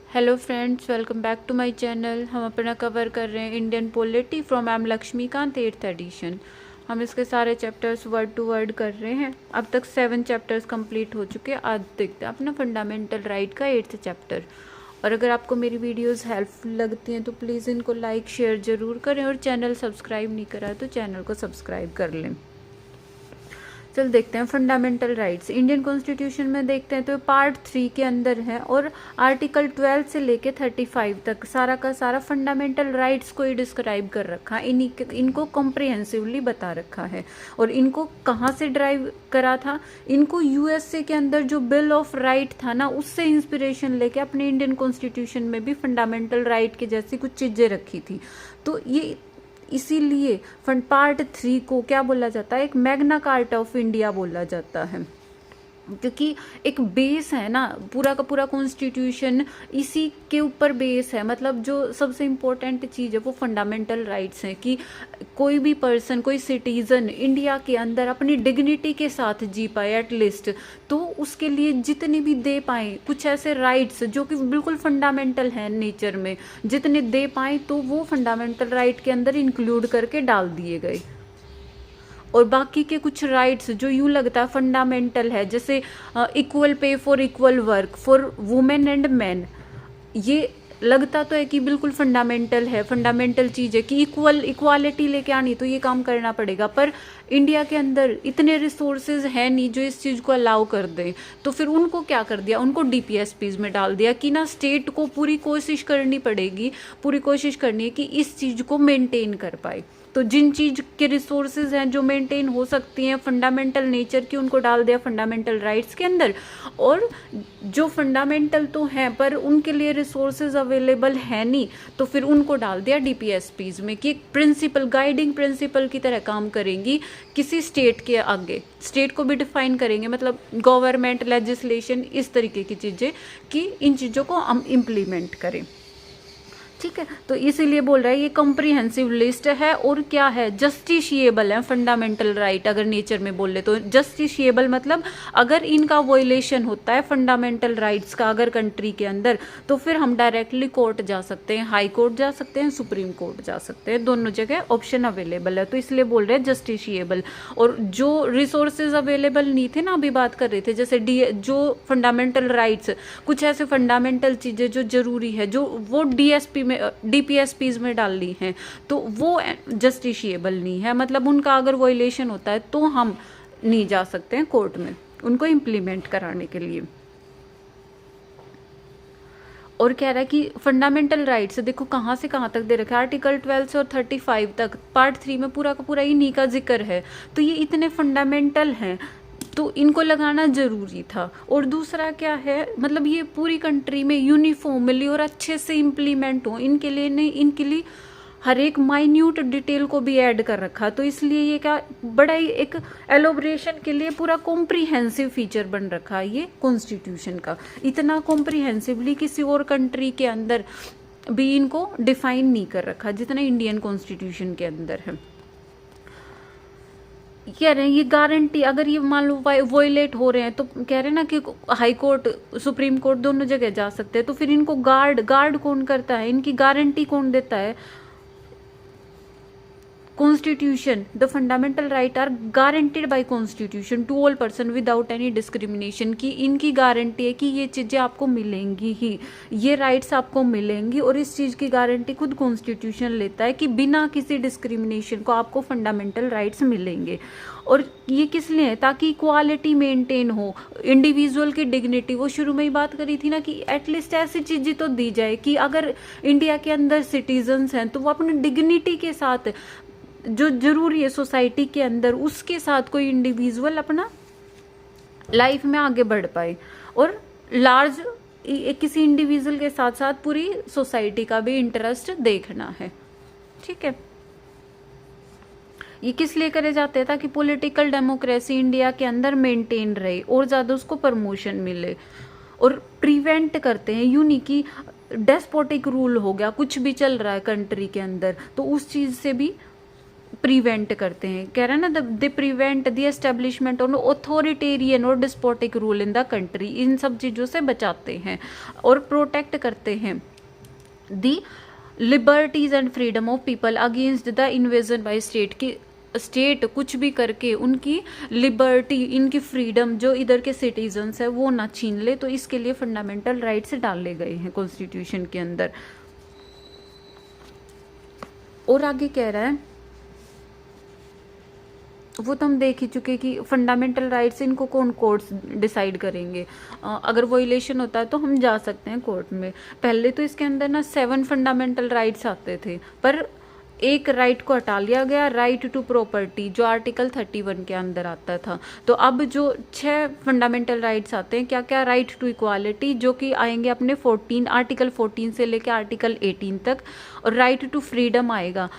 Hello friends, welcome back to my channel. हम अपना cover कर रहे हैं Indian polity from M Laxmikanth 8th edition. हम इसके सारे चैप्टर्स वर्ड टू वर्ड कर रहे हैं। अब तक 7 चैप्टर्स कंप्लीट हो चुके हैं। आज देखते हैं अपना फंडामेंटल राइट का 8th चैप्टर। और अगर आपको मेरी वीडियोस हेल्पफुल लगती हैं तो प्लीज़ इनको लाइक शेयर ज़रूर करें, और चैनल सब्सक्राइब नहीं करा तो चैनल को सब्सक्राइब कर लें। चल देखते हैं फंडामेंटल राइट्स इंडियन कॉन्स्टिट्यूशन में। देखते हैं तो पार्ट 3 के अंदर है, और आर्टिकल 12 से लेके 35 तक सारा का सारा फंडामेंटल राइट्स को ही डिस्क्राइब कर रखा है। इनको कॉम्प्रिहेंसिवली बता रखा है। और इनको कहाँ से ड्राइव करा था? इनको यूएसए के अंदर जो बिल ऑफ राइट था ना, उससे इंस्पिरेशन लेके अपने इंडियन कॉन्स्टिट्यूशन में भी फंडामेंटल राइट के जैसी कुछ चीजें रखी थी। तो ये इसीलिए पार्ट 3 को क्या बोला जाता है? एक मैग्ना कार्टा ऑफ इंडिया बोला जाता है, क्योंकि एक बेस है ना, पूरा का पूरा कॉन्स्टिट्यूशन इसी के ऊपर बेस है। मतलब जो सबसे इम्पोर्टेंट चीज़ है वो फंडामेंटल राइट्स हैं, कि कोई भी पर्सन, कोई सिटीजन इंडिया के अंदर अपनी डिग्निटी के साथ जी पाए एटलीस्ट, तो उसके लिए जितने भी दे पाए कुछ ऐसे राइट्स जो कि बिल्कुल फंडामेंटल हैं नेचर में, जितने दे पाए तो वो फंडामेंटल राइट के अंदर इंक्लूड करके डाल दिए गए। और बाकी के कुछ राइट्स जो यूं लगता है फंडामेंटल है, जैसे equal pay for equal work for women and man, ये लगता तो है कि बिल्कुल फंडामेंटल है, फंडामेंटल चीज है कि इक्वालिटी लेके आनी तो ये काम करना पड़ेगा। पर इंडिया के अंदर इतने रिसोर्सेज हैं नहीं जो इस चीज को अलाउ कर दें, तो फिर उनको क्या कर दिया? उनको डीपीएसपीज में डाल दिया कि ना स्टेट को पूरी कोशिश करनी पड़ेगी, पूरी कोशिश करनी है कि इस चीज को मेंटेन कर पाए। तो जिन चीज के रिसोर्सेज हैं जो मेंटेन हो सकती हैं फंडामेंटल नेचर की, उनको डाल दिया फंडामेंटल राइट्स के अंदर। और जो फंडामेंटल तो हैं पर उनके लिए रिसोर्सेज अवेलेबल है नहीं, तो फिर उनको डाल दिया डीपीएसपीज में, कि एक प्रिंसिपल, गाइडिंग प्रिंसिपल की तरह काम करेंगी किसी स्टेट के आगे। स्टेट को भी डिफाइन करेंगे, मतलब गवर्नमेंट, लेजिस्लेशन, इस तरीके की चीजें, कि इन चीजों को हम इम्प्लीमेंट करें। ठीक है, तो इसीलिए बोल रहा है ये कॉम्प्रिहेंसिव लिस्ट है। और क्या है? जस्टिशिएबल है फंडामेंटल राइट। अगर नेचर में बोल ले तो जस्टिशिएबल मतलब अगर इनका वॉयलेशन होता है फंडामेंटल राइट्स का अगर कंट्री के अंदर, तो फिर हम डायरेक्टली कोर्ट जा सकते हैं, हाई कोर्ट जा सकते हैं, सुप्रीम कोर्ट जा सकते हैं, दोनों जगह ऑप्शन अवेलेबल है। तो इसलिए बोल रहे हैं जस्टिशिएबल। और जो रिसोर्सेज अवेलेबल नहीं थे ना, अभी बात कर रहे थे, जैसे जो फंडामेंटल राइट्स, कुछ ऐसे फंडामेंटल चीजें जो जरूरी है, जो वो डीपीएसपीज में डाल ली हैं, तो वो जस्टिशिएबल नहीं है। मतलब उनका अगर वॉयलेशन होता है तो हम नहीं जा सकते हैं कोर्ट में उनको इम्प्लीमेंट कराने के लिए। और कह रहा है कि फंडामेंटल राइट्स देखो कहाँ से कहाँ तक दे रखा है, आर्टिकल 12 से और 35 तक पार्ट 3 में पूरा का पूरा इन्हीं का जिक्र है। तो ये इतने फंडामेंटल हैं तो इनको लगाना जरूरी था। और दूसरा क्या है, मतलब ये पूरी कंट्री में यूनिफॉर्मली और अच्छे से इम्प्लीमेंट हो, इनके लिए नहीं, इनके लिए हर एक माइन्यूट डिटेल को भी ऐड कर रखा। तो इसलिए ये क्या बड़ा ही एक एलोब्रेशन के लिए पूरा कॉम्प्रिहेंसिव फीचर बन रखा है ये कॉन्स्टिट्यूशन का। इतना कॉम्प्रिहेंसिवली किसी और कंट्री के अंदर भी इनको डिफाइन नहीं कर रखा जितना इंडियन कॉन्स्टिट्यूशन के अंदर है। कह रहे हैं ये गारंटी, अगर ये मान लो वॉयलेट हो रहे हैं तो कह रहे हैं ना कि हाई कोर्ट, सुप्रीम कोर्ट दोनों जगह जा सकते हैं। तो फिर इनको गार्ड कौन करता है, इनकी गारंटी कौन देता है? Constitution, the fundamental right are guaranteed by Constitution to all person without any discrimination, की इनकी गारंटी है कि ये चीज़ें आपको मिलेंगी ही, ये राइट्स आपको मिलेंगी। और इस चीज़ की गारंटी खुद कॉन्स्टिट्यूशन लेता है कि बिना किसी डिस्क्रिमिनेशन को आपको फंडामेंटल राइट्स मिलेंगे। और ये किस लिए है? ताकि इक्वालिटी मेंटेन हो, इंडिविजुअल की डिग्निटी, वो शुरू में ही बात करी थी ना कि एटलीस्ट ऐसी चीज़ें तो दी जाए कि अगर इंडिया के अंदर सिटीजन्स हैं तो वो अपनी डिग्निटी के साथ, जो जरूरी है सोसाइटी के अंदर, उसके साथ कोई इंडिविजुअल अपना लाइफ में आगे बढ़ पाए। और लार्ज किसी इंडिविजुअल के साथ साथ पूरी सोसाइटी का भी इंटरेस्ट देखना है। ठीक है, ये किस लिए करे जाते हैं? ताकि पॉलिटिकल डेमोक्रेसी इंडिया के अंदर मेंटेन रहे और ज़्यादा उसको प्रमोशन मिले। और प्रिवेंट करते हैं यूं नहीं कि डेस्पोटिक रूल हो गया, कुछ भी चल रहा है कंट्री के अंदर, तो उस चीज़ से भी प्रिवेंट करते हैं, कह रहा है ना, they prevent the establishment on authoritarian और despotic rule in the country, इन सब चीज़ों से बचाते हैं और प्रोटेक्ट करते हैं the liberties and freedom of people against the invasion by state, की स्टेट कुछ भी करके उनकी लिबर्टी, इनकी फ्रीडम जो इधर के सिटीजन्स है वो ना छीन ले, तो इसके लिए फंडामेंटल राइट्स डाले गए हैं कॉन्स्टिट्यूशन के अंदर। और आगे कह रहा है, वो तो हम देख ही चुके कि फंडामेंटल राइट्स इनको कौन कोर्ट्स डिसाइड करेंगे, अगर वोलेशन होता है तो हम जा सकते हैं कोर्ट में। पहले तो इसके अंदर ना 7 फंडामेंटल राइट्स आते थे, पर एक राइट को हटा लिया गया, राइट टू प्रॉपर्टी, जो आर्टिकल 31 के अंदर आता था। तो अब जो 6 फंडामेंटल राइट्स आते हैं, क्या क्या, राइट टू इक्वालिटी जो कि आएंगे अपने 14 आर्टिकल 14 से लेकर आर्टिकल 18 तक, और राइट टू फ्रीडम आएगा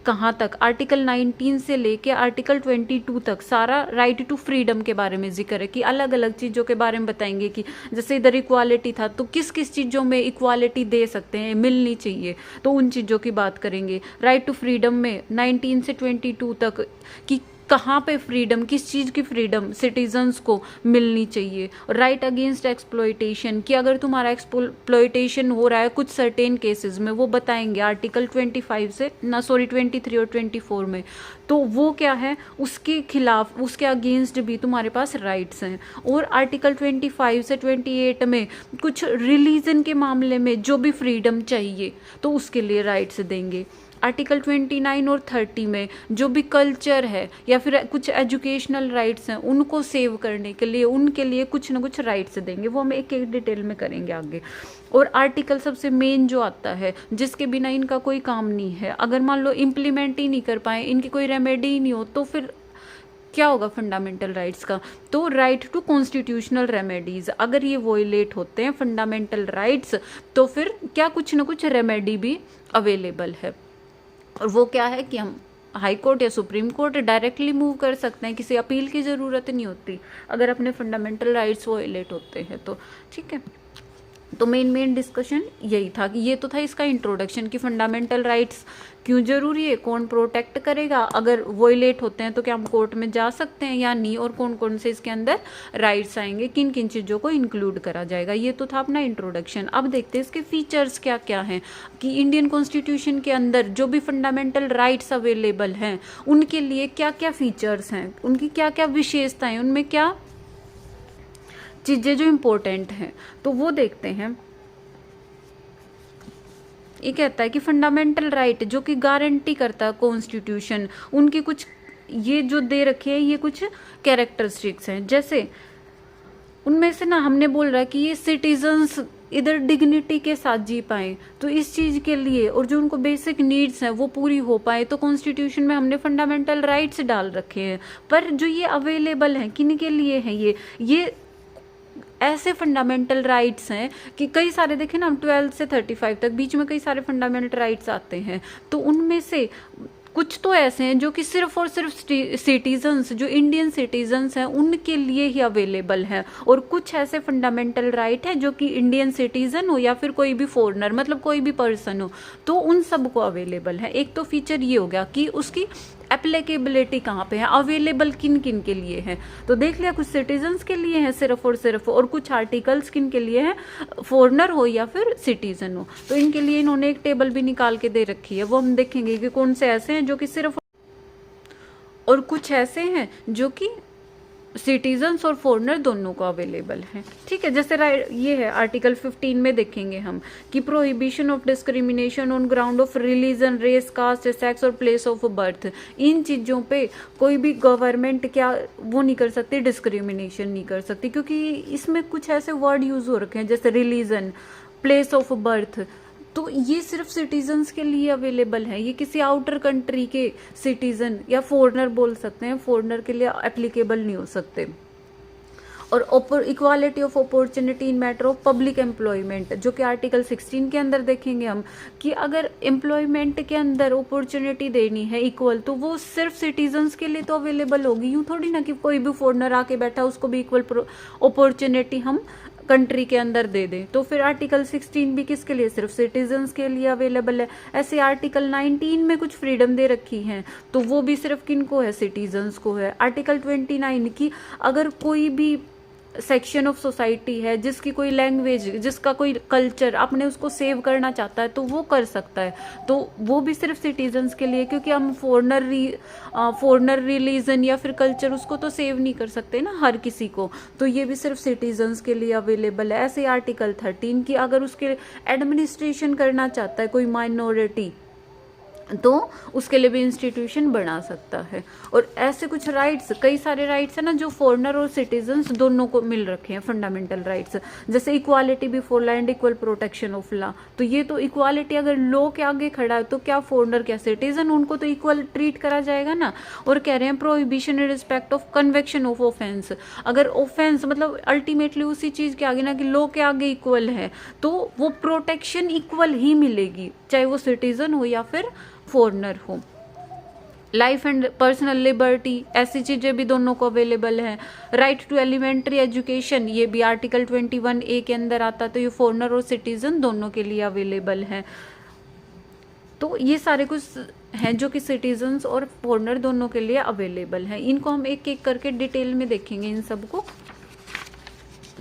कहाँ तक, आर्टिकल 19 से लेके आर्टिकल 22 तक सारा राइट टू फ्रीडम के बारे में जिक्र है कि अलग अलग चीज़ों के बारे में बताएंगे कि जैसे इधर इक्वालिटी था तो किस किस चीज़ों में इक्वालिटी दे सकते हैं, मिलनी चाहिए, तो उन चीज़ों की बात करेंगे। राइट टू फ्रीडम में 19 से 22 तक कि कहाँ पे फ्रीडम, किस चीज़ की फ्रीडम सिटीजन्स को मिलनी चाहिए। राइट अगेंस्ट एक्सप्लॉयटेशन कि अगर तुम्हारा एक्सप्लॉयटेशन हो रहा है कुछ सर्टेन केसेस में, वो बताएंगे आर्टिकल 25 से 23 और 24 में, तो वो क्या है, उसके खिलाफ, उसके अगेंस्ट भी तुम्हारे पास राइट्स हैं। और आर्टिकल 25 से 28 में कुछ रिलीजन के मामले में जो भी फ्रीडम चाहिए तो उसके लिए राइट्स देंगे। आर्टिकल 29 और 30 में जो भी कल्चर है या फिर कुछ एजुकेशनल राइट्स हैं उनको सेव करने के लिए उनके लिए कुछ ना कुछ राइट्स देंगे, वो हम एक एक डिटेल में करेंगे आगे। और आर्टिकल सबसे मेन जो आता है जिसके बिना इनका कोई काम नहीं है, अगर मान लो इम्प्लीमेंट ही नहीं कर पाए, इनकी कोई रेमेडी ही नहीं हो, तो फिर क्या होगा फंडामेंटल राइट्स का, तो राइट टू कॉन्स्टिट्यूशनल रेमेडीज, अगर ये वोलेट होते हैं फंडामेंटल राइट्स तो फिर क्या कुछ ना कुछ रेमेडी भी अवेलेबल है। और वो क्या है कि हम हाई कोर्ट या सुप्रीम कोर्ट डायरेक्टली मूव कर सकते हैं, किसी अपील की ज़रूरत नहीं होती अगर अपने फंडामेंटल राइट्स वोलेट होते हैं तो। ठीक है, तो मेन डिस्कशन यही था कि ये तो था इसका इंट्रोडक्शन कि फंडामेंटल राइट्स क्यों जरूरी है, कौन प्रोटेक्ट करेगा, अगर वोलेट होते हैं तो क्या हम कोर्ट में जा सकते हैं या नहीं, और कौन कौन से इसके अंदर राइट्स आएंगे, किन किन चीज़ों को इंक्लूड करा जाएगा। ये तो था अपना इंट्रोडक्शन। अब देखते हैं इसके फीचर्स क्या क्या हैं कि इंडियन कॉन्स्टिट्यूशन के अंदर जो भी फंडामेंटल राइट्स अवेलेबल हैं उनके लिए क्या क्या फीचर्स हैं, उनकी क्या क्या विशेषताएं, उनमें क्या चीज़ें जो इम्पोर्टेंट हैं, तो वो देखते हैं। ये कहता है कि फंडामेंटल राइट जो कि गारंटी करता है कॉन्स्टिट्यूशन, उनकी कुछ ये जो दे रखे हैं ये कुछ कैरेक्टरिस्टिक्स हैं, जैसे उनमें से ना हमने बोल रहा है कि ये सिटीजन्स इधर डिग्निटी के साथ जी पाए, तो इस चीज़ के लिए और जो उनको बेसिक नीड्स हैं वो पूरी हो पाए, तो कॉन्स्टिट्यूशन में हमने फंडामेंटल राइट्स डाल रखे हैं। पर जो ये अवेलेबल हैं किन के लिए हैं, ये ऐसे फंडामेंटल राइट्स हैं कि कई सारे देखें ना, हम 12 से 35 तक बीच में कई सारे फंडामेंटल राइट्स आते हैं, तो उनमें से कुछ तो ऐसे हैं जो कि सिर्फ और सिर्फ सिटीजन्स, जो इंडियन सिटीजन्स हैं उनके लिए ही अवेलेबल हैं, और कुछ ऐसे फंडामेंटल राइट है जो कि इंडियन सिटीजन हो या फिर कोई भी फॉरेनर, मतलब कोई भी पर्सन हो, तो उन सब को अवेलेबल है। एक तो फीचर ये हो गया कि उसकी एप्लीकेबिलिटी कहाँ पे है, अवेलेबल किन किन के लिए है, तो देख लिया कुछ सिटीजन्स के लिए है सिर्फ और सिर्फ, और कुछ आर्टिकल्स किन के लिए है, फॉरेनर हो या फिर सिटीजन हो, तो इनके लिए इन्होंने एक टेबल भी निकाल के दे रखी है, वो हम देखेंगे कि कौन से ऐसे हैं जो कि सिर्फ, और कुछ ऐसे हैं जो कि सिटीजन्स और फॉरेनर दोनों को अवेलेबल है। ठीक है, जैसे ये है आर्टिकल 15 में देखेंगे हम कि prohibition of discrimination on ground of religion, race, caste, sex और प्लेस ऑफ बर्थ, इन चीज़ों पे कोई भी गवर्नमेंट क्या वो नहीं कर सकती, डिस्क्रिमिनेशन नहीं कर सकती, क्योंकि इसमें कुछ ऐसे वर्ड यूज़ हो रखे हैं जैसे रिलीजन, प्लेस ऑफ बर्थ, तो ये सिर्फ सिटीजन्स के लिए अवेलेबल है, ये किसी आउटर कंट्री के सिटीजन या फॉरेनर बोल सकते हैं, फॉरेनर के लिए एप्लीकेबल नहीं हो सकते। और equality of opportunity in matter of public employment, जो कि आर्टिकल 16 के अंदर देखेंगे हम कि अगर एम्प्लॉयमेंट के अंदर अपॉर्चुनिटी देनी है इक्वल, तो वो सिर्फ सिटीजन्स के लिए तो अवेलेबल होगी, यूँ थोड़ी ना कि कोई भी फॉरेनर आके बैठा उसको भी इक्वल अपॉर्चुनिटी हम कंट्री के अंदर दे दें, तो फिर आर्टिकल 16 भी किसके लिए, सिर्फ सिटीजन्स के लिए अवेलेबल है। ऐसे आर्टिकल 19 में कुछ फ्रीडम दे रखी है, तो वो भी सिर्फ किनको है, सिटीजन्स को है। आर्टिकल 29 की अगर कोई भी सेक्शन ऑफ सोसाइटी है जिसकी कोई लैंग्वेज, जिसका कोई कल्चर आपने उसको सेव करना चाहता है तो वो कर सकता है, तो वो भी सिर्फ सिटीजन्स के लिए, क्योंकि हम फॉरनर रिलीजन या फिर कल्चर उसको तो सेव नहीं कर सकते ना हर किसी को, तो ये भी सिर्फ सिटीजन्स के लिए अवेलेबल है। ऐसे आर्टिकल 13 की अगर उसके एडमिनिस्ट्रेशन करना चाहता है कोई माइनॉरिटी तो उसके लिए भी इंस्टीट्यूशन बना सकता है। और ऐसे कुछ राइट्स, कई सारे राइट्स है ना जो फॉरेनर और सिटीजन्स दोनों को मिल रखे हैं, फंडामेंटल राइट्स, जैसे equality before law and equal protection of law. तो ये तो इक्वालिटी अगर लॉ के आगे खड़ा है तो क्या फॉरेनर क्या सिटीजन, उनको तो इक्वल ट्रीट करा जाएगा ना। और कह रहे हैं prohibition in respect of convection of offence, अगर ऑफेंस मतलब अल्टीमेटली उसी चीज के आगे ना कि लॉ के आगे इक्वल है तो वो प्रोटेक्शन इक्वल ही मिलेगी, चाहे वो सिटीजन हो या फिर फॉरेनर हो। लाइफ एंड पर्सनल लिबर्टी, ऐसी चीजें भी दोनों को अवेलेबल है। राइट टू एलिमेंट्री एजुकेशन, ये भी आर्टिकल 21A के अंदर आता, तो ये फॉरेनर और सिटीजन दोनों के लिए अवेलेबल है। तो ये सारे कुछ हैं जो कि सिटीजन्स और फॉरेनर दोनों के लिए अवेलेबल है। इनको हम एक एक करके डिटेल में देखेंगे इन सबको।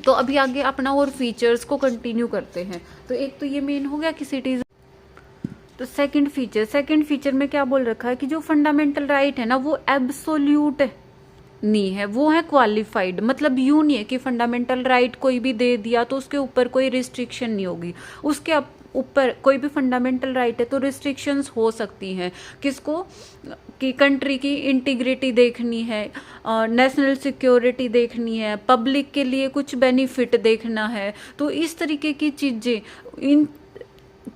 तो अभी आगे अपना और फीचर्स को कंटिन्यू करते हैं। तो एक तो ये मेन हो गया कि सिटीजन। तो सेकंड फीचर में क्या बोल रखा है कि जो फंडामेंटल राइट है ना वो एब्सोल्यूट नहीं है, वो है क्वालिफाइड। मतलब यूं नहीं है कि फंडामेंटल राइट कोई भी दे दिया तो उसके ऊपर कोई रिस्ट्रिक्शन नहीं होगी, उसके ऊपर कोई भी फंडामेंटल राइट है तो रिस्ट्रिक्शंस हो सकती हैं। किसको, कि कंट्री की इंटीग्रिटी देखनी है, नेशनल सिक्योरिटी देखनी है, पब्लिक के लिए कुछ बेनिफिट देखना है, तो इस तरीके की चीजें, इन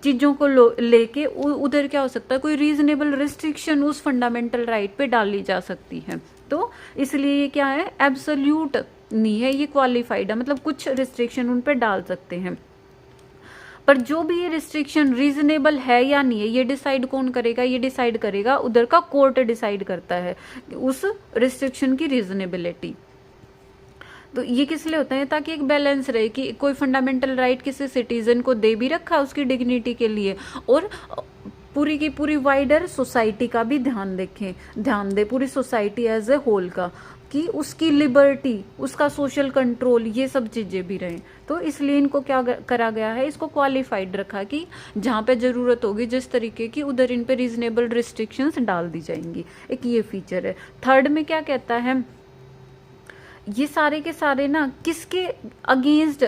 चीजों को लेके उधर क्या हो सकता है, कोई रीजनेबल रिस्ट्रिक्शन उस फंडामेंटल राइट पे डाली जा सकती है। तो इसलिए ये क्या है, एब्सोल्यूट नहीं है, ये क्वालिफाइड है, मतलब कुछ रिस्ट्रिक्शन उन पे डाल सकते हैं। पर जो भी ये रिस्ट्रिक्शन रीजनेबल है या नहीं है, ये डिसाइड कौन करेगा, ये डिसाइड करेगा उधर का कोर्ट डिसाइड करता है उस रिस्ट्रिक्शन की रीजनेबिलिटी। तो ये किस लिए होता है, ताकि एक बैलेंस रहे कि कोई फंडामेंटल राइट किसी सिटीजन को दे भी रखा है उसकी डिग्निटी के लिए, और पूरी की पूरी वाइडर सोसाइटी का भी ध्यान दे, पूरी सोसाइटी एज ए होल का, कि उसकी लिबर्टी, उसका सोशल कंट्रोल, ये सब चीजें भी रहें। तो इसलिए इनको क्या करा गया है, इसको क्वालिफाइड रखा कि जहाँ पे जरूरत होगी जिस तरीके की, उधर इन पे रीजनेबल रिस्ट्रिक्शंस डाल दी जाएंगी। एक ये फीचर है। थर्ड में क्या कहता है, ये सारे के सारे ना किसके अगेंस्ट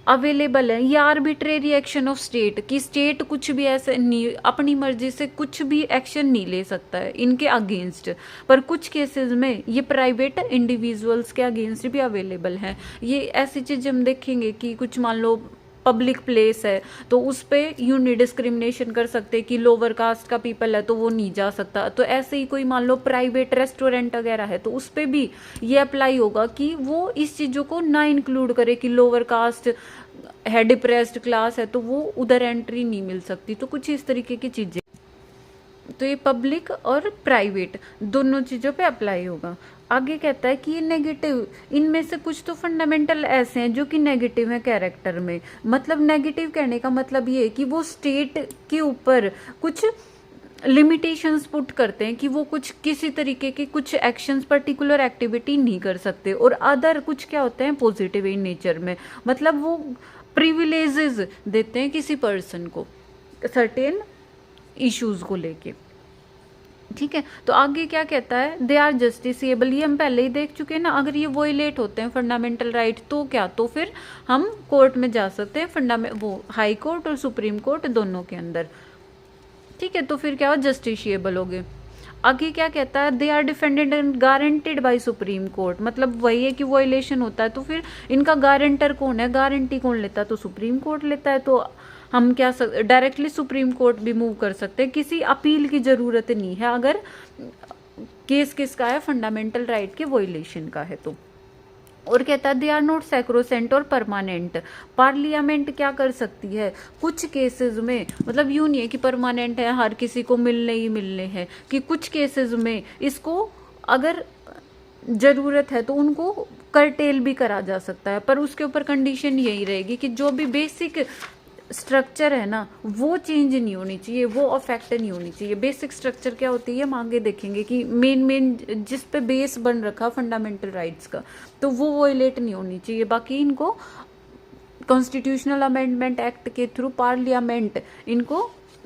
अवेलेबल है, ये आर्बिट्रेरी एक्शन ऑफ स्टेट, कि स्टेट कुछ भी ऐसे नहीं, अपनी मर्जी से कुछ भी एक्शन नहीं ले सकता है इनके अगेंस्ट। पर कुछ केसेस में ये प्राइवेट इंडिविजुअल्स के अगेंस्ट भी अवेलेबल है। ये ऐसी चीज हम देखेंगे कि कुछ मान लो पब्लिक प्लेस है तो उस पे यूं नहीं डिस्क्रिमिनेशन कर सकते कि लोअर कास्ट का पीपल है तो वो नहीं जा सकता। तो ऐसे ही कोई मान लो प्राइवेट रेस्टोरेंट वगैरह है तो उस पे भी ये अप्लाई होगा कि वो इस चीजों को ना इंक्लूड करे कि लोअर कास्ट है, डिप्रेस्ड क्लास है तो वो उधर एंट्री नहीं मिल सकती। तो कुछ इस तरीके की चीजें, तो ये पब्लिक और प्राइवेट दोनों चीजों पे अप्लाई होगा। आगे कहता है कि ये नेगेटिव, इनमें से कुछ तो फंडामेंटल ऐसे हैं जो कि नेगेटिव है कैरेक्टर में। मतलब नेगेटिव कहने का मतलब ये है कि वो स्टेट के ऊपर कुछ लिमिटेशंस पुट करते हैं कि वो कुछ किसी तरीके के कुछ एक्शंस, पर्टिकुलर एक्टिविटी नहीं कर सकते। और अदर कुछ क्या होते हैं पॉजिटिव इन नेचर में, मतलब वो प्रिविलेजेस देते हैं किसी पर्सन को सर्टेन इश्यूज को लेके। ठीक है, तो आगे क्या कहता है, दे आर जस्टिसेबल, ये हम पहले ही देख चुके हैं ना। अगर ये वोलेट होते हैं फंडामेंटल राइट तो क्या, तो फिर हम कोर्ट में जा सकते हैं, वो हाई कोर्ट और सुप्रीम कोर्ट दोनों के अंदर। ठीक है, तो फिर क्या हो, जस्टिशिएबल हो गए। आगे क्या कहता है, they are defended and guaranteed by Supreme Court, मतलब वही है कि वॉयलेशन होता है तो फिर इनका गारंटर कौन है, गारंटी कौन लेता है, तो सुप्रीम कोर्ट लेता है। तो हम क्या डायरेक्टली सुप्रीम कोर्ट भी मूव कर सकते हैं, किसी अपील की जरूरत नहीं है अगर केस किसका है, फंडामेंटल राइट के वॉयलेशन का है तो। और कहता है दे आर नॉट सैक्रोसेंट और परमानेंट, पार्लियामेंट क्या कर सकती है कुछ केसेस में, मतलब यूं नहीं है कि परमानेंट है हर किसी को मिलने ही मिलने हैं, कि कुछ केसेस में इसको अगर जरूरत है तो उनको करटेल भी करा जा सकता है, पर उसके ऊपर कंडीशन यही रहेगी कि जो भी बेसिक स्ट्रक्चर है ना वो चेंज नहीं होनी चाहिए, वो अफेक्ट नहीं होनी चाहिए। बेसिक स्ट्रक्चर क्या होती है हम आगे देखेंगे कि मेन जिस पे बेस बन रखा फंडामेंटल राइट्स का, तो वो वोलेट नहीं होनी चाहिए। बाकी इनको कॉन्स्टिट्यूशनल अमेंडमेंट एक्ट के थ्रू पार्लियामेंट इनको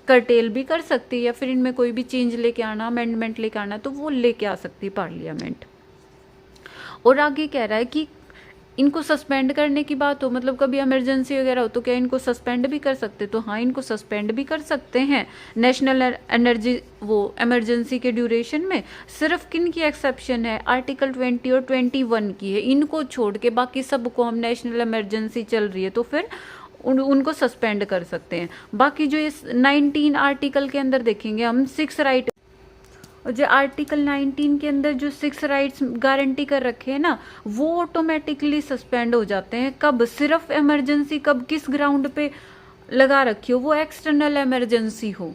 करटेल भी कर सकती है, या फिर इनमें कोई भी चेंज लेके आना, अमेंडमेंट लेके आना, तो वो लेके आ सकती है पार्लियामेंट। और आगे कह रहा है कि इनको सस्पेंड करने की बात हो, मतलब कभी इमरजेंसी वगैरह हो तो क्या इनको सस्पेंड भी कर सकते? तो हाँ, इनको सस्पेंड भी कर सकते हैं नेशनल एनर्जी वो इमरजेंसी के ड्यूरेशन में। सिर्फ किन की एक्सेप्शन है? आर्टिकल 20 और 21 की है, इनको छोड़ के बाकी सबको हम नेशनल इमरजेंसी चल रही है तो फिर उनको सस्पेंड कर सकते हैं। बाकी जो इस 19 आर्टिकल के अंदर देखेंगे हम 6 राइट, और जो आर्टिकल 19 के अंदर जो 6 राइट्स गारंटी कर रखे हैं ना वो ऑटोमेटिकली सस्पेंड हो जाते हैं। कब? सिर्फ इमरजेंसी कब किस ग्राउंड पे लगा रखी हो? वो एक्सटर्नल इमरजेंसी हो,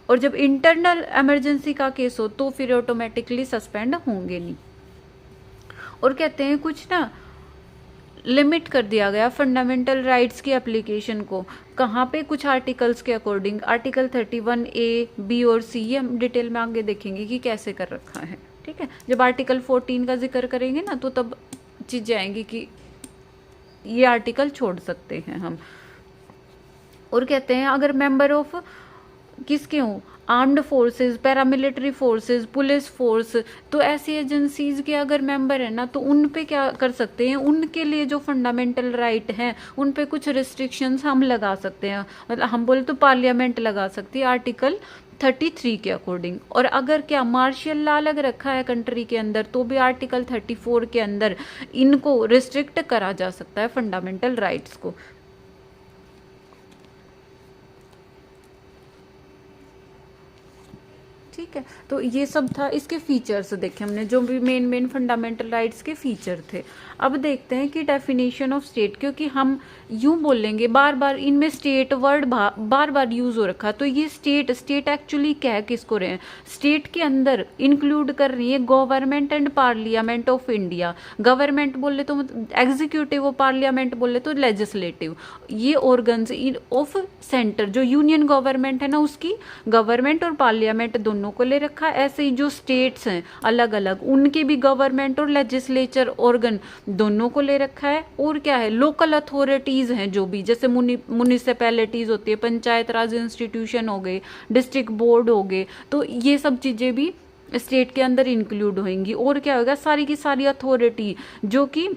और जब इंटरनल इमरजेंसी का केस हो तो फिर ऑटोमेटिकली सस्पेंड होंगे नहीं। और कहते हैं कुछ ना लिमिट कर दिया गया फंडामेंटल राइट्स की एप्लीकेशन को, कहाँ पे? कुछ आर्टिकल्स के अकॉर्डिंग। आर्टिकल 31A, B और C, ये हम डिटेल में आगे देखेंगे कि कैसे कर रखा है। ठीक है, जब आर्टिकल 14 का जिक्र करेंगे ना तो तब चीजें आएंगी कि ये आर्टिकल छोड़ सकते हैं हम। और कहते हैं अगर मेंबर ऑफ किसके हों? Armed forces, paramilitary forces, police force, तो ऐसी एजेंसीज के अगर मेंबर है ना तो उन पे क्या कर सकते हैं? उनके लिए जो फंडामेंटल राइट हैं उन पे कुछ रिस्ट्रिक्शंस हम लगा सकते हैं। मतलब हम बोले तो पार्लियामेंट लगा सकती है आर्टिकल 33 के अकॉर्डिंग। और अगर क्या मार्शियल लॉ लग रखा है कंट्री के अंदर तो भी आर्टिकल 34 के अंदर इनको रिस्ट्रिक्ट करा जा सकता है फंडामेंटल राइट्स को। ठीक है, तो ये सब था इसके फीचर्स देखे हमने, जो भी मेन फंडामेंटल राइट्स के फीचर थे। अब देखते हैं कि डेफिनेशन ऑफ स्टेट, क्योंकि हम यूं बोलेंगे बार बार इनमें स्टेट वर्ड बार बार यूज हो रखा, तो ये स्टेट एक्चुअली कह किसको रहे हैं? स्टेट के अंदर इंक्लूड कर रही है government and parliament of India. Government बोले तो एग्जीक्यूटिव, और पार्लियामेंट बोले तो लेजिस्लेटिव। ये ऑर्गन्स ऑफ सेंटर, जो यूनियन गवर्नमेंट है ना उसकी गवर्नमेंट और पार्लियामेंट दोनों को ले रखा है। ऐसे ही जो स्टेट्स हैं अलग अलग उनके भी गवर्नमेंट और लेजिस्लेचर ऑर्गन दोनों को ले रखा है। और क्या है? लोकल अथॉरिटीज हैं जो भी, जैसे म्युनिसिपैलिटीज होती है, पंचायत राज इंस्टीट्यूशन हो गए, डिस्ट्रिक्ट बोर्ड हो गए, तो ये सब चीजें भी स्टेट के अंदर इंक्लूड होंगी। और क्या होगा? सारी की सारी अथॉरिटी जो कि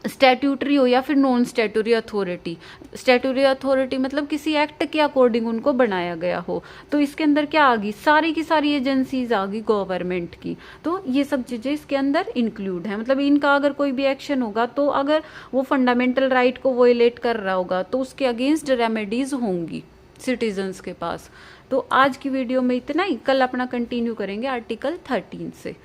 स्टैट्यूटरी हो या फिर non statutory authority. Statutory authority मतलब किसी एक्ट के अकॉर्डिंग उनको बनाया गया हो, तो इसके अंदर क्या आ गई? सारी की सारी एजेंसीज आ गई गवर्नमेंट की। तो ये सब चीजें इसके अंदर इंक्लूड है। मतलब इनका अगर कोई भी एक्शन होगा तो अगर वो फंडामेंटल राइट को वोलेट कर रहा होगा तो उसके अगेंस्ट रेमेडीज होंगी सिटीजन्स के पास। तो आज की वीडियो में इतना ही, कल अपना कंटिन्यू करेंगे आर्टिकल 13 से।